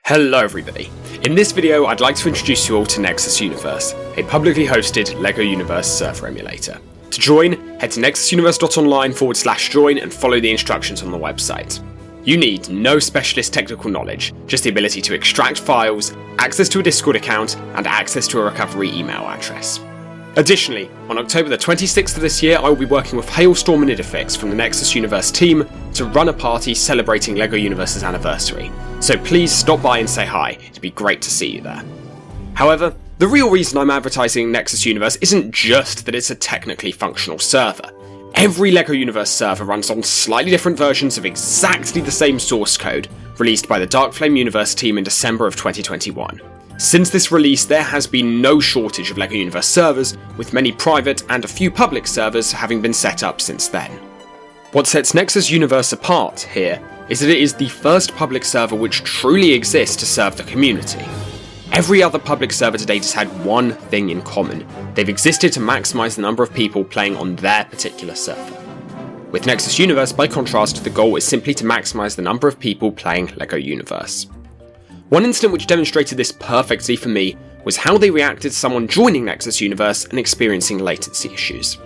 Hello everybody. In this video I'd like to introduce you all to Nexus Universe, a publicly hosted LEGO Universe server emulator. To join, head to nexusuniverse.online/join and follow the instructions on the website. You need no specialist technical knowledge, just the ability to extract files, access to a Discord account, and access to a recovery email address. Additionally, on October the 26th of this year, I will be working with Hailstorm and Idefix from the Nexus Universe team to run a party celebrating LEGO Universe's anniversary, so please stop by and say hi, it'd be great to see you there. However, the real reason I'm advertising Nexus Universe isn't just that it's a technically functional server. Every LEGO Universe server runs on slightly different versions of exactly the same source code, released by the Darkflame Universe team in December of 2021. Since this release, there has been no shortage of LEGO Universe servers, with many private and a few public servers having been set up since then. What sets Nexus Universe apart here is that it is the first public server which truly exists to serve the community. Every other public server to date has had one thing in common: they've existed to maximise the number of people playing on their particular server. With Nexus Universe, by contrast, the goal is simply to maximise the number of people playing LEGO Universe. One incident which demonstrated this perfectly for me was how they reacted to someone joining Nexus Universe and experiencing latency issues.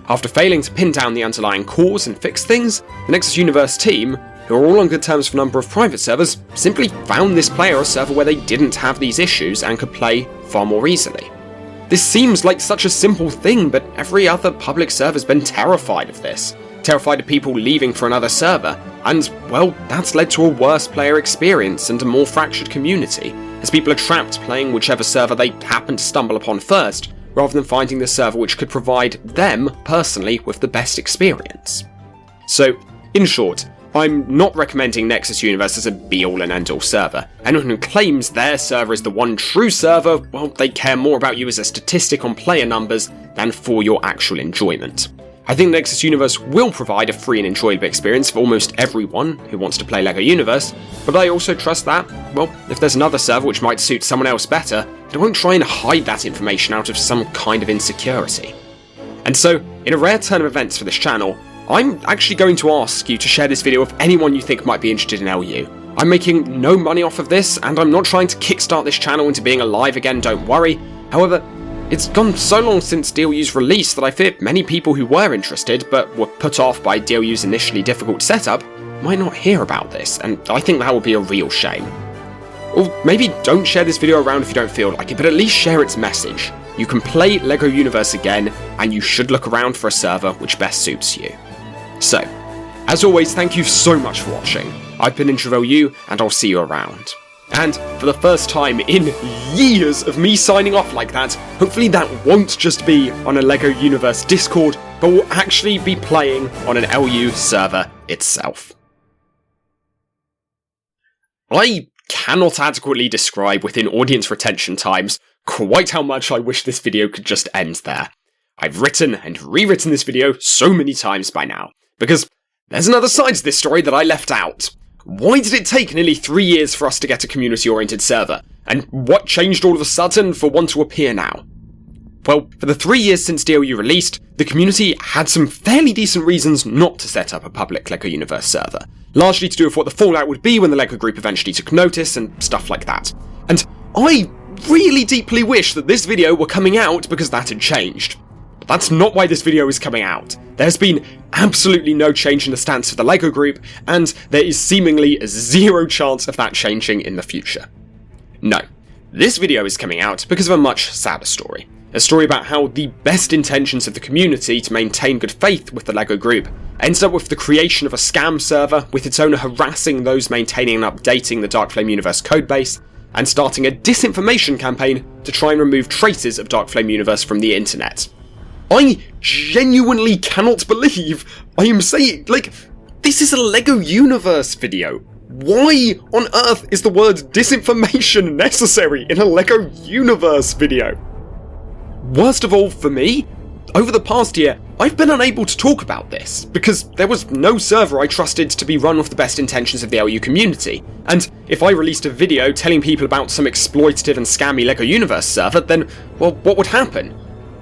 After failing to pin down the underlying cause and fix things, the Nexus Universe team, who are all on good terms for a number of private servers, simply found this player a server where they didn't have these issues and could play far more easily. This seems like such a simple thing, but every other public server has been terrified of this. Terrified of people leaving for another server, and, well, that's led to a worse player experience and a more fractured community, as people are trapped playing whichever server they happen to stumble upon first, rather than finding the server which could provide them, personally, with the best experience. So, in short, I'm not recommending Nexus Universe as a be-all and end-all server. Anyone who claims their server is the one true server, well, they care more about you as a statistic on player numbers than for your actual enjoyment. I think Nexus Universe will provide a free and enjoyable experience for almost everyone who wants to play LEGO Universe, but I also trust that, well, if there's another server which might suit someone else better, they won't try and hide that information out of some kind of insecurity. And so, in a rare turn of events for this channel, I'm actually going to ask you to share this video with anyone you think might be interested in LU. I'm making no money off of this, and I'm not trying to kickstart this channel into being alive again, don't worry. However, it's gone so long since DLU's release that I fear many people who were interested, but were put off by DLU's initially difficult setup, might not hear about this, and I think that would be a real shame. Or maybe don't share this video around if you don't feel like it, but at least share its message. You can play LEGO Universe again, and you should look around for a server which best suits you. So, as always, thank you so much for watching. I've been NitroSaltyQuark, and I'll see you around. And for the first time in years of me signing off like that, hopefully that won't just be on a LEGO Universe Discord, but will actually be playing on an LU server itself. I cannot adequately describe within audience retention times quite how much I wish this video could just end there. I've written and rewritten this video so many times by now, because there's another side to this story that I left out. Why did it take nearly 3 years for us to get a community-oriented server? And what changed all of a sudden for one to appear now? Well, for the 3 years since DLU released, the community had some fairly decent reasons not to set up a public LEGO Universe server, largely to do with what the fallout would be when the LEGO group eventually took notice and stuff like that. And I really deeply wish that this video were coming out because that had changed. But that's not why this video is coming out. There's been absolutely no change in the stance of the LEGO group, and there is seemingly zero chance of that changing in the future. No, this video is coming out because of a much sadder story. A story about how the best intentions of the community to maintain good faith with the LEGO group ends up with the creation of a scam server, with its owner harassing those maintaining and updating the Darkflame Universe codebase, and starting a disinformation campaign to try and remove traces of Darkflame Universe from the internet. I genuinely cannot believe I am saying, this is a LEGO Universe video. Why on earth is the word disinformation necessary in a LEGO Universe video? Worst of all for me, over the past year, I've been unable to talk about this, because there was no server I trusted to be run with the best intentions of the LU community, and if I released a video telling people about some exploitative and scammy LEGO Universe server, then, well, what would happen?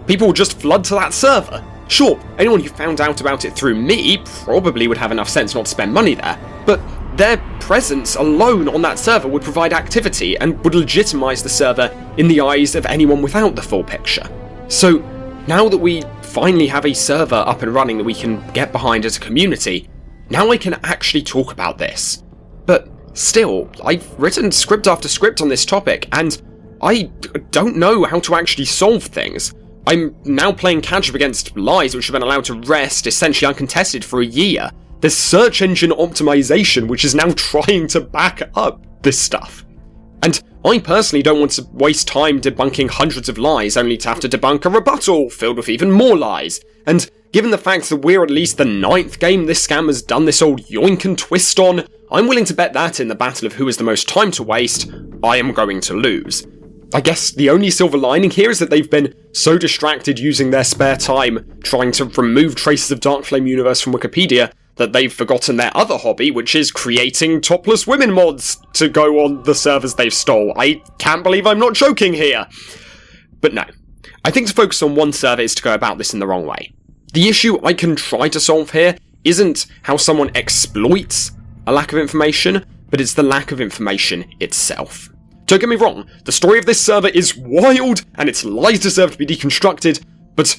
People would just flood to that server. Sure, anyone who found out about it through me probably would have enough sense not to spend money there, but their presence alone on that server would provide activity and would legitimize the server in the eyes of anyone without the full picture. So now that we finally have a server up and running that we can get behind as a community, now I can actually talk about this. But still, I've written script after script on this topic, and I don't know how to actually solve things. I'm now playing catch-up against lies which have been allowed to rest essentially uncontested for a year. There's search engine optimization which is now trying to back up this stuff. And I personally don't want to waste time debunking hundreds of lies only to have to debunk a rebuttal filled with even more lies. And given the fact that we're at least the 9th game this scam has done this old yoink and twist on, I'm willing to bet that in the battle of who has the most time to waste, I am going to lose. I guess the only silver lining here is that they've been so distracted using their spare time trying to remove traces of Darkflame universe from Wikipedia that they've forgotten their other hobby, which is creating topless women mods to go on the servers they've stole. I can't believe I'm not joking here. But no, I think to focus on one server is to go about this in the wrong way. The issue I can try to solve here isn't how someone exploits a lack of information, but it's the lack of information itself. Don't get me wrong, the story of this server is wild, and its lies deserve to be deconstructed, but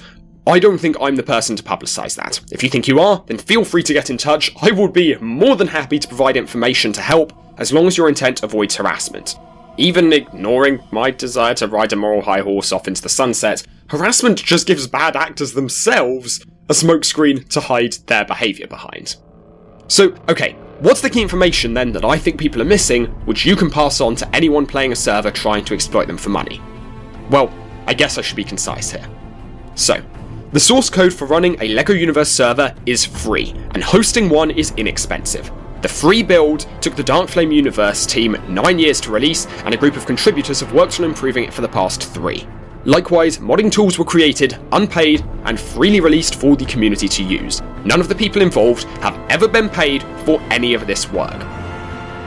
I don't think I'm the person to publicise that. If you think you are, then feel free to get in touch. I would be more than happy to provide information to help, as long as your intent avoids harassment. Even ignoring my desire to ride a moral high horse off into the sunset, harassment just gives bad actors themselves a smokescreen to hide their behaviour behind. So, okay, what's the key information then that I think people are missing, which you can pass on to anyone playing a server trying to exploit them for money? Well, I guess I should be concise here. So, the source code for running a LEGO Universe server is free, and hosting one is inexpensive. The free build took the Darkflame universe team 9 years to release, and a group of contributors have worked on improving it for the past 3. Likewise, modding tools were created, unpaid, and freely released for the community to use. None of the people involved have ever been paid for any of this work.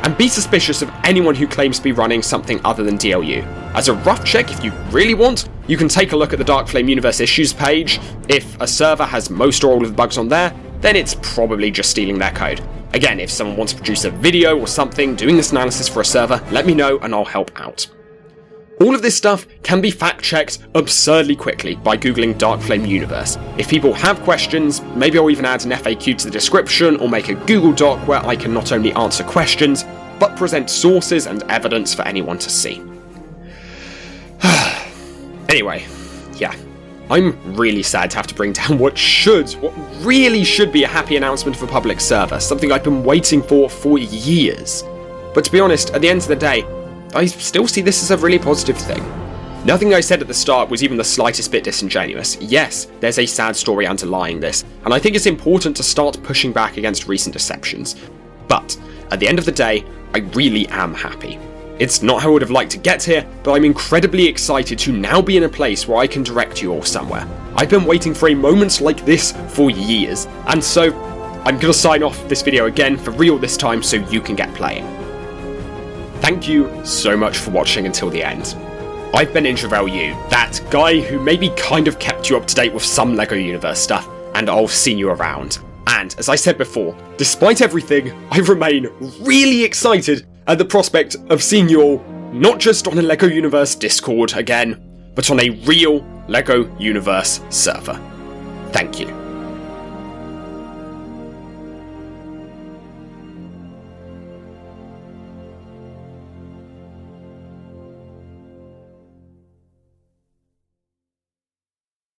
And be suspicious of anyone who claims to be running something other than DLU. As a rough check, if you really want, you can take a look at the Darkflame Universe issues page. If a server has most or all of the bugs on there, then it's probably just stealing their code. Again, if someone wants to produce a video or something doing this analysis for a server, let me know and I'll help out. All of this stuff can be fact-checked absurdly quickly by googling Darkflame Universe. If people have questions, maybe I'll even add an FAQ to the description or make a Google Doc where I can not only answer questions, but present sources and evidence for anyone to see. Anyway, yeah, I'm really sad to have to bring down what really should be a happy announcement of a public server, something I've been waiting for years. But to be honest, at the end of the day, I still see this as a really positive thing. Nothing I said at the start was even the slightest bit disingenuous. Yes, there's a sad story underlying this, and I think it's important to start pushing back against recent deceptions. But, at the end of the day, I really am happy. It's not how I would have liked to get here, but I'm incredibly excited to now be in a place where I can direct you all somewhere. I've been waiting for a moment like this for years, and so I'm gonna sign off this video again for real this time so you can get playing. Thank you so much for watching until the end. I've been NitroSaltyQuark, that guy who maybe kind of kept you up to date with some LEGO Universe stuff, and I'll see you around. And, as I said before, despite everything, I remain really excited at the prospect of seeing you all, not just on a LEGO Universe Discord again, but on a real LEGO Universe server. Thank you.